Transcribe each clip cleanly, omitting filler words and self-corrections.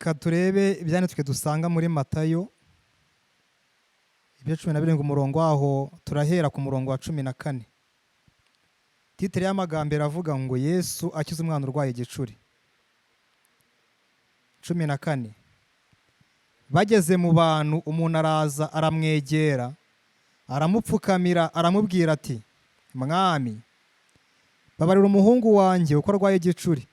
Reka turebe ibyanditswe dusanga muri Matayo ibice 17 umurongo waho turahera ku murongo wa 14. Titire y'amagambo iravuga ngo Yesu akiza umwana urwaye igicuri. 14. Bageze mu bantu umuntu araza aramwegera aramupfukamira aramubwira ati mwami babarira umuhungu wanjye uko arwaye igicuri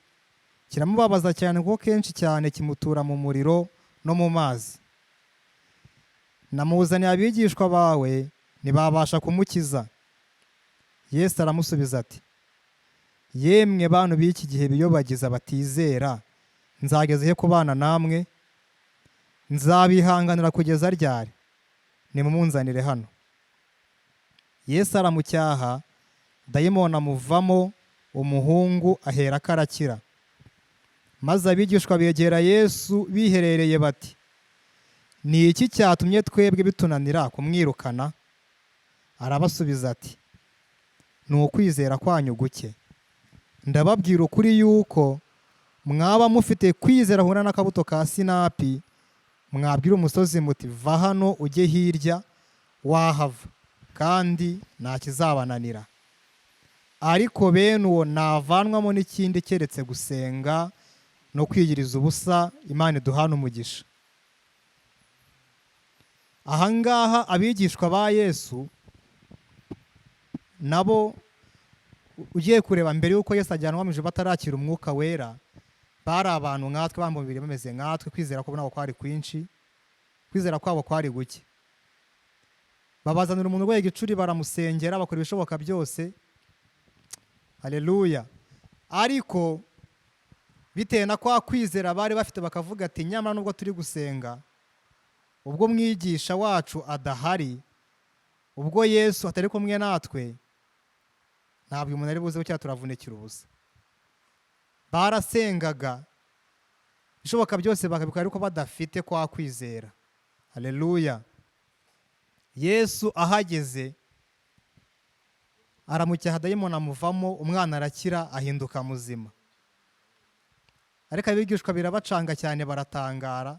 kiramubabaza cyane kuko kenshi cyane kimutura mu muriro no mu mazi. Namuzaniye abigishwa bawe ntibabasha kumukiza. Yesu aramusubiza ati yemwe bantu b'iki gihe biyobagiza batizera nzageze he kubana namwe? Nzabihanganira kugeza ryari? Nimumunzanire hano. Yesu aramucyaha, dayimoni amuvamo, umuhungu ahera karakira. Maze abigishwa begera Yesu biherereye bati ni iki cyatumye twebwe bitunanira kumwirukana? Arabasubiza ati ni ukwizera kwanyu guke. Ndababwira ukuri yuko mwaba mufite kwizera hura n'akabuto ka sinapi, mwabwira umusozi muti va hano ujye hirya, wahava kandi nta kizabananira. Ariko bene uwo navanwamo n'ikindi keretse gusenga no kwiyiriza ubusa. Imana iduhana umugisha. Ahangaha abigishwa ba Yesu nabo ugiye kureba mbere yuko Yesu ajyanwa mu ijuru batarakira umwuka wera, bari abantu nkatwe bamubiri bameze nkatwe, kwizera kwabo nabo kwari kwinshi, kwizera kwabo kwari guke. Babazanira umuntu urwaye igicuri baramusengera bakora ibishoboka byose. Haleluya. Ariko bitewe na kwa kwizera bari bafite bakavuga ati nyamara nubwo turi gusenga, ubwo mwigisha wacu adahari, ubwo Yesu atari kumwe natwe, ntabwo umuntu ari buze cyangwa turavunikira ubusa. Barasengaga bishoboka byose bakabikora ariko badafite kwa kwizera. Haleluya. Yesu ahageze aramucyaha, dayimoni amuvamo, umwana arakira ahinduka muzima. Ariko abigishwa birabacanga cyane, baratangara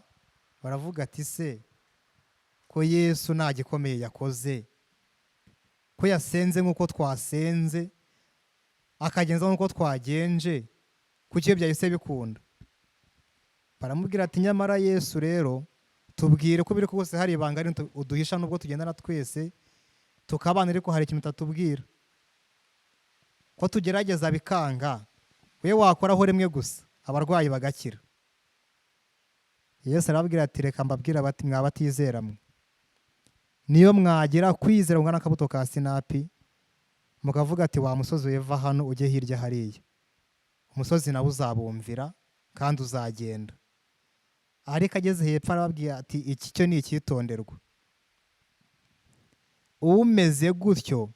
baravuga ati se ko Yesu nta gikomeye yakoze, ko yasenze nk'uko twasenze akagenza nk'uko twagenje, kuki byahise bikunda? Baramubwira ati nyamara Yesu rero tubwire ko biri kose hari ibanga uduhisha nubwo tugendana twese tukabana, ariko hari ikintu utatubwira ko tugerageza bikanga, we wakoraho rimwe gusa abarwayi bagakira. Yesu arababwira ati reka mbabwira bati mwabatizera mwe, niyo mwagira kwizera ungana n'akabuto ka sinapi mukavuga ati wa musozi weva hano ujye hirya hariya, umusozi nawe uzabumvira kandi uzagenda. Ariko ageze hepfo arababwira ati iki cyo ni icyitonderwa, umeze gutyo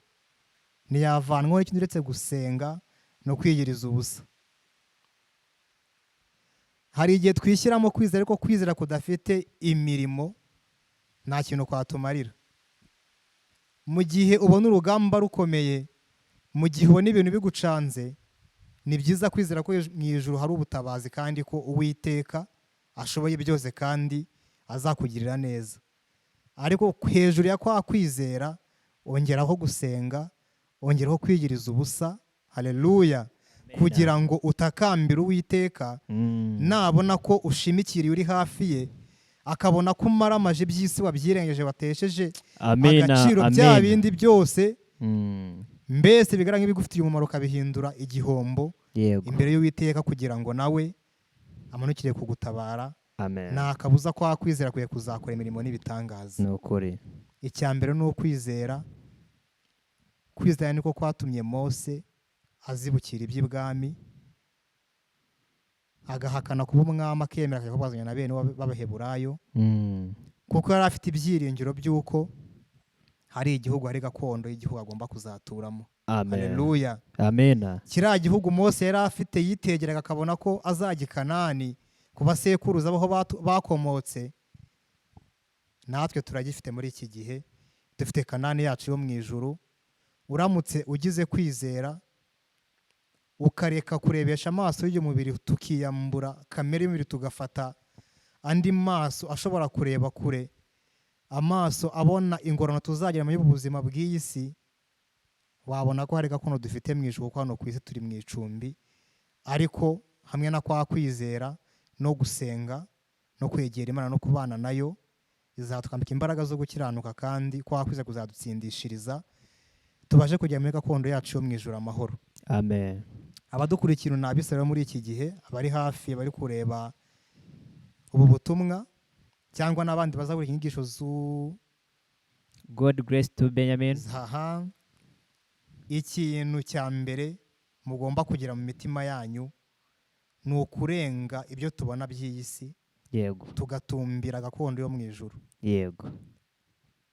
ntiyavanwaho n'ikindi uretse gusenga no kwiyiriza ubusa. Hari igihe twishyiramo kwizera, ariko kwizera kudafite imirimo nta kintu kwatumarira. Mu gihe ubona urugamba rukomeye, mu gihe ubona ibintu bigucanze, ni byiza kwizera ko mu ijuru hari ubutabazi kandi ko Uwiteka ashoboye byose kandi azakugirira neza. Ariko hejuru ya kwa kwizera ongeraho gusenga, ongeraho kwiyiriza ubusa. Haleluya. Kugira ngo utakambire Uwiteka, nabona ko ushimikiriye uri hafi ye, akabona ko umaramaje by'isi wabyirengeje watesheje agaciro bya bindi byose, mbese bigaragara nk'ibigufitiye umumaro ukabihindura igihombo imbere y'Uwiteka, kugira ngo nawe amanukire kugutabara. Nta kabuza kwa kwizera kuye kuzakora imirimo n'ibitangaza. Icya mbere ni ukwizera. Kwizera niko kwatumye Mose azibukira iby'ibwami, agahakana kuba umwami, akemera akabazanya na bene b'Abaheburayo, kuko yari afite ibyiringiro by'uko hari igihugu, hari gakondo y'igihugu agomba kuzaturamo. Haleluya. Amen. Kiriya gihugu Mose yari afite yitegeraga akabona ko azajya i Kanani ku basekuruza aho bakomotse. Natwe turagifite muri iki gihe, dufite Kanani yacu yo mu ijuru. Uramutse ugize kwizera ukareka kurebesha amaso y'umubiri, tukiyambura kamere y'umubiri, tugafata andi maso ashobora kureba kure, amaso abona ingororano tuzagira muri ubu buzima bw'iyi si, wabona ko hari gakondo dufite mu ijuru, kuko hano ku isi turi mu icumbi. Ariko hamwe na kwa kwizera no gusenga no kwegera Imana no kubana nayo, izatwambika imbaraga zo gukiranuka, kandi kwa kwizera kuzadutsindishiriza tubashe kujya muri gakondo yacu yo mu ijuru amahoro. Amen. Abadukurikira ni abisirayeli muri iki gihe, abari hafi, bari kureba ubu butumwa, cyangwa n'abandi bazabura inyigisho God grace to Benjamin. zaha. Ikintu cya mbere mugomba kugira mu mitima yanyu ni ukurenga ibyo tubona by'iyi si, Yego. tugatumbira gakondo yo mu ijuru. Yego.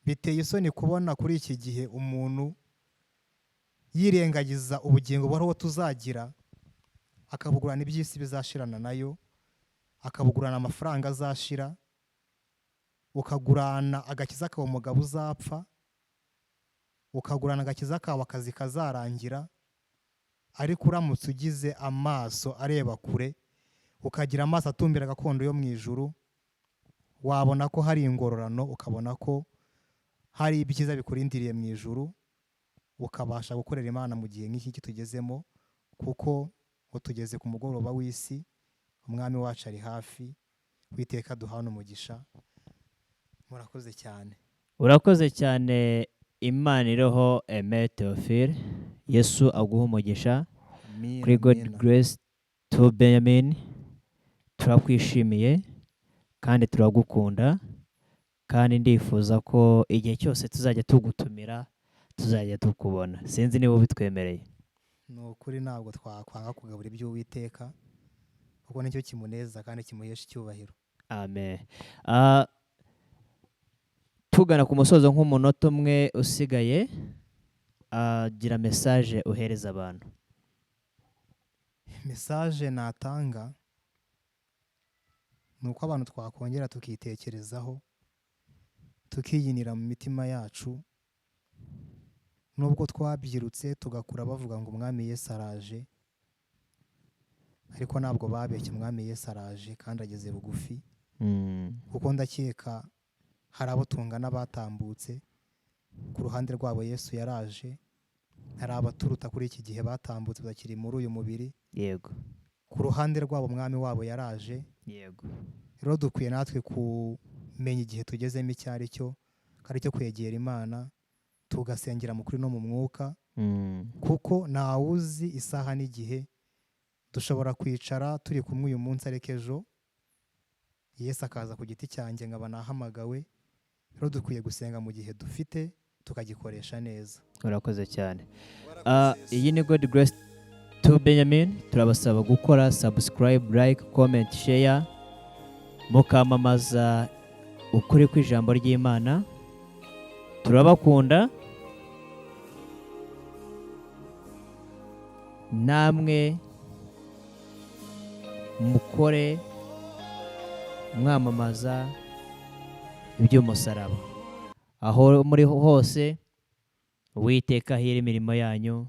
Biteye isoni kubona kuri iki gihe umuntu yirengagiza ubugingo buhoraho tuzagira, akabugurana iby'isi bizashirana nayo, akabugurana amafaranga azashira, ukagurana agakiza kawe umugabo uzapfa, ukagurana agakiza kawe akazi kazarangira. Ariko uramutse ugize amaso areba kure, ukagira amaso atumbira gakondo yo mu ijuru, wabona ko hari ingororano, ukabona ko hari ibyiza bikurindiriye mu ijuru, ukabasha gukorera Imana mu gihe nk'iki tugezemo, kuko ngo tugeze ku mugoroba w'isi, umwami wacu ari hafi. Uwiteka duhana umugisha. Murakoze cyane. Urakoze cyane, Imana iriho Aime Theophile. Yesu aguha umugisha. Amin, Kuri God amin. grace to Benjamin, turakwishimiye kandi turagukunda, kandi ndifuza ko igihe cyose tuzajya tugutumira tuzajya tukubona. Sinzi niba ubitwemereye. Ni ukuri ntabwo twakwanga kugabura iby'Uwiteka, kuko nicyo kimunezeza kandi kimuhesha icyubahiro. Amen. Tugana ku musozo nk'umunota umwe usigaye, gira message uhereza abantu. Message natanga ni uko abantu twakongera tukitekerezaho, tukiyinira mu mitima yacu. Nubwo twabyirutse tugakura bavuga ngo umwami Yesu araje, ariko ntabwo babeshye, umwami Yesu araje kandi ageze bugufi. Kuko ndakeka hari abo tungana batambutse, ku ruhande rwabo Yesu yaraje. Hari abaturuta kuri iki gihe batambutse bakiri muri uyu mubiri. Yego. Ku ruhande rwabo umwami wabo yaraje. Yego. Rero dukwiye natwe kumenya igihe tugezemo icyo ari cyo, kandi cyo kwegera Imana, tugasengera mu kuri no mu mwuka. Kuko ntawuzi isaha n'igihe. Dushobora kwicara turi kumwe uyu munsi, ariko ejo Yesu akaza ku giti cyanjye nkaba nahamagawe. Rero dukwiye gusenga mu gihe dufite, tukagikoresha neza. Urakoze cyane. Iyi ni God grace to Benjamin. Turabasaba gukora subscribe, like, comment, share, mukamamaza ukuri kw'ijambo ry'Imana. Turabakunda. Namwe mukore mwamamaza iby'umusaraba aho muri hose. Uwiteka ahire imirimo yanyu.